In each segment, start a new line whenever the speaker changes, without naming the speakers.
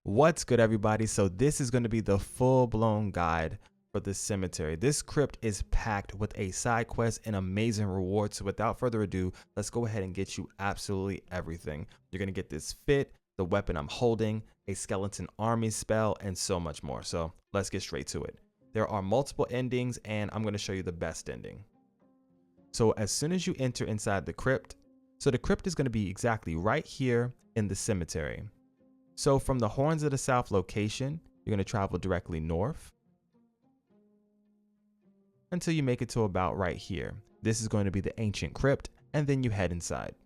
What's good, everybody? So this is going to be the full-blown guide for this cemetery. This crypt is packed with a side quest and amazing rewards. So without further ado, let's go ahead and get you absolutely everything. You're going to get this fit, the weapon I'm holding, a skeleton army spell, and so much more. So let's get straight to it. There are multiple endings, and I'm going to show you the best ending. So as soon as you enter inside the crypt, so the crypt is going to be exactly right here in the cemetery. So from the Horns of the South location, you're going to travel directly north until you make it to about right here. This is going to be the ancient crypt, and then you head inside.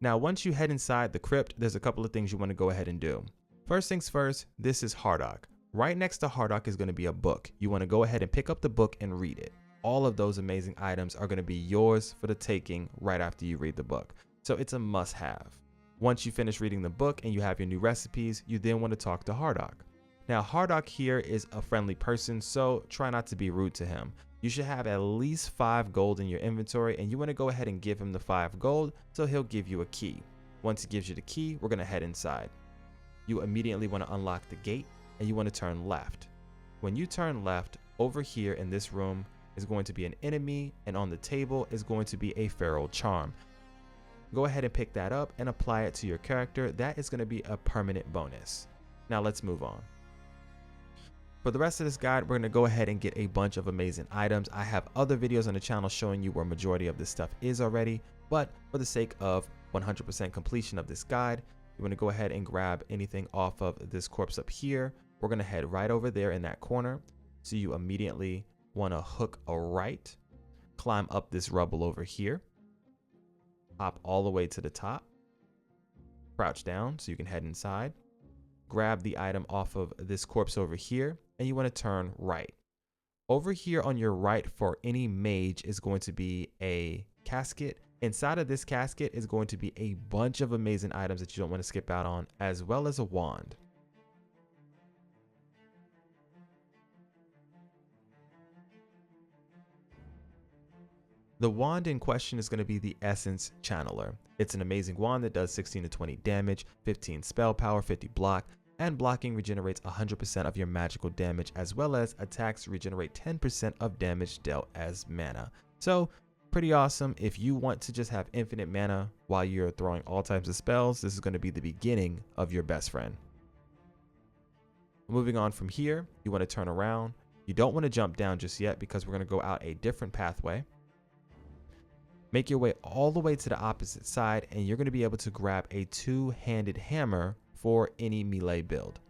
Now, once you head inside the crypt, there's a couple of things you want to go ahead and do. First things first, this is Abhartach. Right next to Abhartach is going to be a book. You want to go ahead and pick up the book and read it. All of those amazing items are going to be yours for the taking right after you read the book. So it's a must-have. Once you finish reading the book and you have your new recipes, you then want to talk to Abhartach. Now, Abhartach here is a friendly person, so try not to be rude to him. You should have at least 5 gold in your inventory, and you want to go ahead and give him the 5 gold so he'll give you a key. Once he gives you the key, we're going to head inside. You immediately want to unlock the gate, and you want to turn left. When you turn left, over here in this room is going to be an enemy, and on the table is going to be a feral charm. Go ahead and pick that up and apply it to your character. That is going to be a permanent bonus. Now let's move on. For the rest of this guide, we're going to go ahead and get a bunch of amazing items. I have other videos on the channel showing you where majority of this stuff is already, but for the sake of 100% completion of this guide, you want to go ahead and grab anything off of this corpse up here. We're going to head right over there in that corner. So you immediately want to hook a right, climb up this rubble over here, hop all the way to the top, crouch down so you can head inside, grab the item off of this corpse over here, and you want to turn right. Over here on your right for any mage is going to be a casket. Inside of this casket is going to be a bunch of amazing items that you don't want to skip out on, as well as a wand. The wand in question is going to be the Essence Channeler. It's an amazing wand that does 16 to 20 damage, 15 spell power, 50 block, and blocking regenerates 100% of your magical damage, as well as attacks regenerate 10% of damage dealt as mana. So pretty awesome. If you want to just have infinite mana while you're throwing all types of spells, this is going to be the beginning of your best friend. Moving on from here, you want to turn around. You don't want to jump down just yet because we're going to go out a different pathway. Make your way all the way to the opposite side, and you're going to be able to grab a 2-handed hammer for any melee build.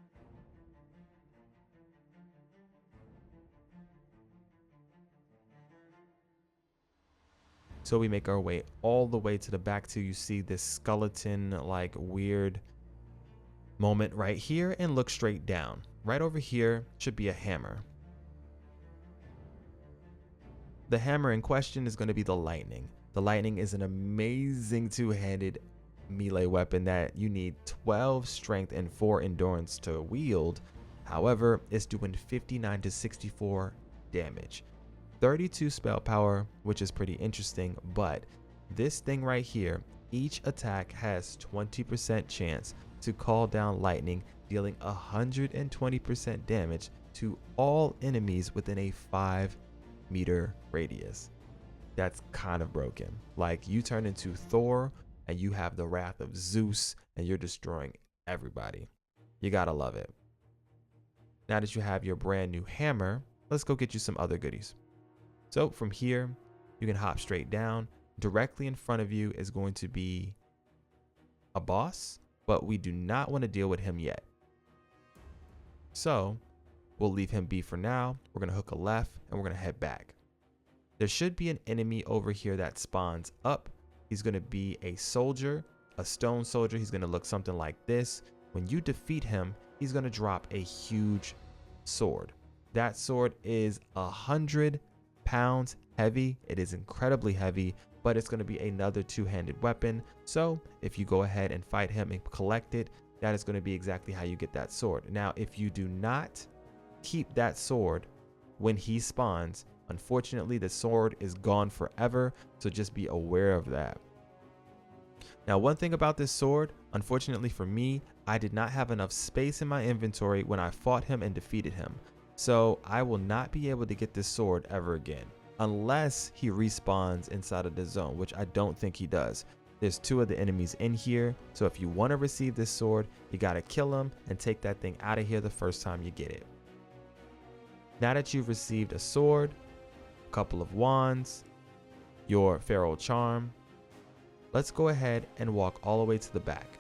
So we make our way all the way to the back till you see this skeleton like weird moment right here, and look straight down. Right over here should be a hammer. The hammer in question is going to be the lightning. The lightning is an amazing 2-handed melee weapon that you need 12 strength and 4 endurance to wield. However, it's doing 59 to 64 damage, 32 spell power, which is pretty interesting. But this thing right here, each attack has 20% chance to call down lightning, dealing 120% damage to all enemies within a 5-meter radius. That's kind of broken. Like, you turn into Thor and you have the wrath of Zeus and you're destroying everybody. You gotta love it. Now that you have your brand new hammer, let's go get you some other goodies. So from here, you can hop straight down. Directly in front of you is going to be a boss, but we do not want to deal with him yet. So we'll leave him be for now. We're gonna hook a left and we're gonna head back. There should be an enemy over here that spawns up. He's going to be a soldier, a stone soldier. He's going to look something like this. When you defeat him, he's going to drop a huge sword. That sword is 100 pounds heavy. It is incredibly heavy, but it's going to be another 2-handed weapon. So if you go ahead and fight him and collect it, that is going to be exactly how you get that sword. Now, if you do not keep that sword when he spawns, unfortunately, the sword is gone forever, so just be aware of that. Now, one thing about this sword, unfortunately for me, I did not have enough space in my inventory when I fought him and defeated him. So I will not be able to get this sword ever again, unless he respawns inside of the zone, which I don't think he does. There's 2 of the enemies in here, so if you want to receive this sword, you got to kill him and take that thing out of here the first time you get it. Now that you've received a sword, a couple of wands, your feral charm, let's go ahead and walk all the way to the back.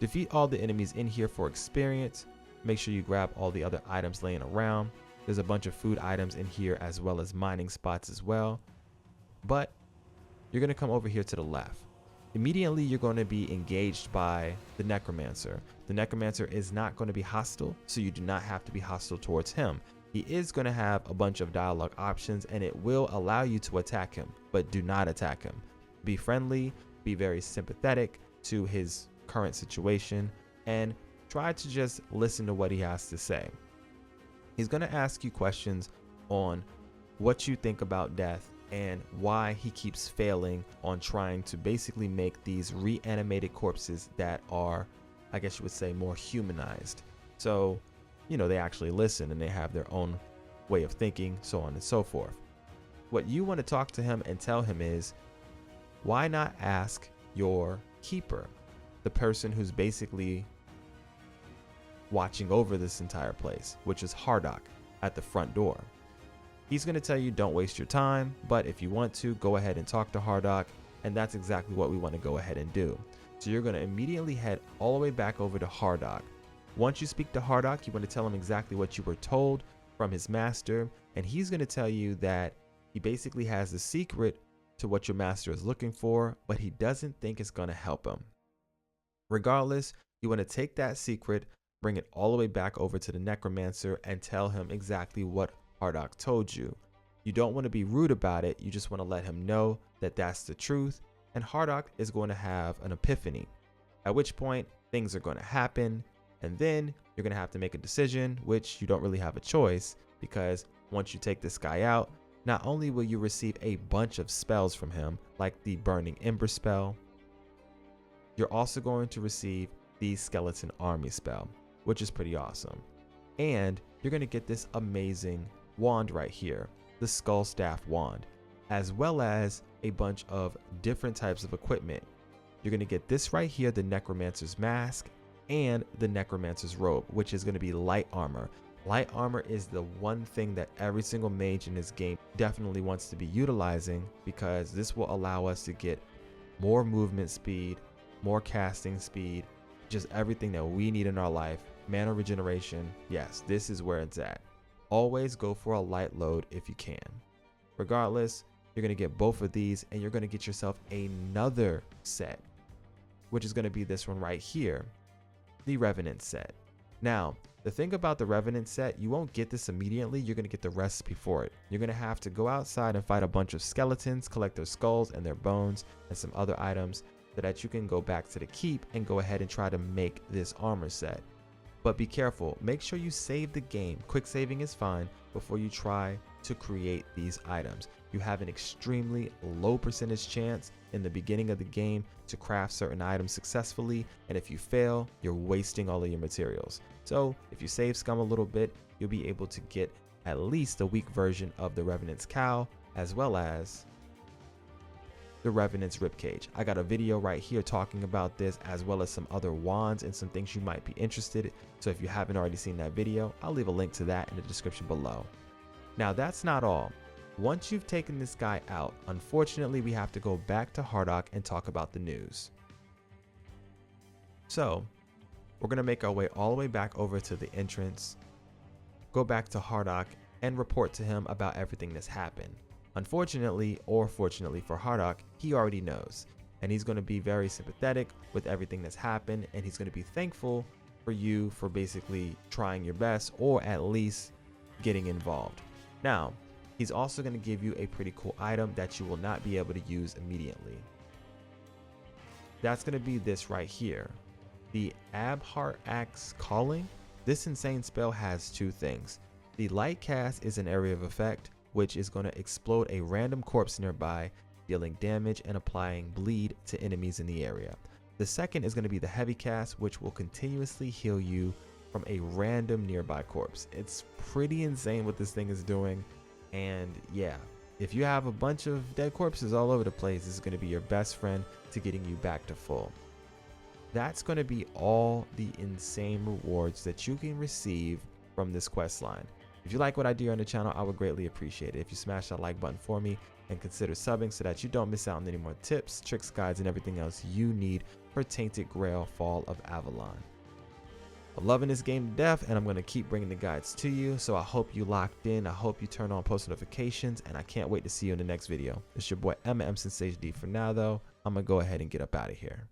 Defeat all the enemies in here for experience. Make sure you grab all the other items laying around. There's a bunch of food items in here as well as mining spots as well. But you're going to come over here to the left. Immediately, you're going to be engaged by the Necromancer. The Necromancer is not going to be hostile, so you do not have to be hostile towards him. He is going to have a bunch of dialogue options, and it will allow you to attack him, but do not attack him. Be friendly, be very sympathetic to his current situation, and try to just listen to what he has to say. He's going to ask you questions on what you think about death and why he keeps failing on trying to basically make these reanimated corpses that are, I guess you would say, more humanized. So, you know, they actually listen and they have their own way of thinking, so on and so forth. What you want to talk to him and tell him is, why not ask your keeper, the person who's basically watching over this entire place, which is Abhartach at the front door. He's going to tell you don't waste your time, but if you want to, go ahead and talk to Abhartach, and that's exactly what we want to go ahead and do. So you're going to immediately head all the way back over to Abhartach. Once you speak to Abhartach, you want to tell him exactly what you were told from his master, and he's going to tell you that he basically has the secret to what your master is looking for, but he doesn't think it's going to help him. Regardless, you want to take that secret, bring it all the way back over to the Necromancer, and tell him exactly what Abhartach told you. You don't want to be rude about it, you just want to let him know that that's the truth, and Abhartach is going to have an epiphany, at which point things are going to happen, and then you're going to have to make a decision, which you don't really have a choice, because once you take this guy out, not only will you receive a bunch of spells from him, like the burning Embers Spell, you're also going to receive the skeleton army spell, which is pretty awesome. And you're going to get this amazing wand right here, the Skull Staff wand, as well as a bunch of different types of equipment. You're going to get this right here, the Necromancer's mask and the Necromancer's robe, which is going to be light armor. Light armor is the one thing that every single mage in this game definitely wants to be utilizing, because this will allow us to get more movement speed, more casting speed, just everything that we need in our life. Mana regeneration, yes, this is where it's at. Always go for a light load if you can. Regardless, you're going to get both of these, and you're going to get yourself another set, which is going to be this one right here, the Revenant set. Now, the thing about the Revenant set, you won't get this immediately, you're going to get the recipe for it. You're going to have to go outside and fight a bunch of skeletons, collect their skulls and their bones and some other items, so that you can go back to the keep and go ahead and try to make this armor set. But be careful, make sure you save the game. Quick saving is fine before you try to create these items. You have an extremely low percentage chance in the beginning of the game to craft certain items successfully, and if you fail, you're wasting all of your materials. So if you save scum a little bit, you'll be able to get at least a weak version of the Revenant's cowl, as well as the Revenant's ribcage. I got a video right here talking about this, as well as some other wands and some things you might be interested in. So if you haven't already seen that video, I'll leave a link to that in the description below. Now that's not all. Once you've taken this guy out, unfortunately we have to go back to Abhartach and talk about the news. So we're going to make our way all the way back over to the entrance, go back to Abhartach, and report to him about everything that's happened. Unfortunately, or fortunately for Abhartach, he already knows, and he's going to be very sympathetic with everything that's happened, and he's going to be thankful for you for basically trying your best, or at least getting involved. Now, he's also going to give you a pretty cool item that you will not be able to use immediately. That's going to be this right here, the Abhartach's Calling. This insane spell has two things. The light cast is an area of effect, which is going to explode a random corpse nearby, dealing damage and applying bleed to enemies in the area. The second is going to be the heavy cast, which will continuously heal you from a random nearby corpse. It's pretty insane what this thing is doing, and yeah, if you have a bunch of dead corpses all over the place, this is going to be your best friend to getting you back to full. That's going to be all the insane rewards that you can receive from this quest line. If you like what I do on the channel, I would greatly appreciate it if you smash that like button for me and consider subbing so that you don't miss out on any more tips, tricks, guides, and everything else you need for Tainted Grail Fall of Avalon. I'm loving this game to death, and I'm going to keep bringing the guides to you, so I hope you locked in. I hope you turn on post notifications, and I can't wait to see you in the next video. It's your boy MSensei. For now, though, I'm going to go ahead and get up out of here.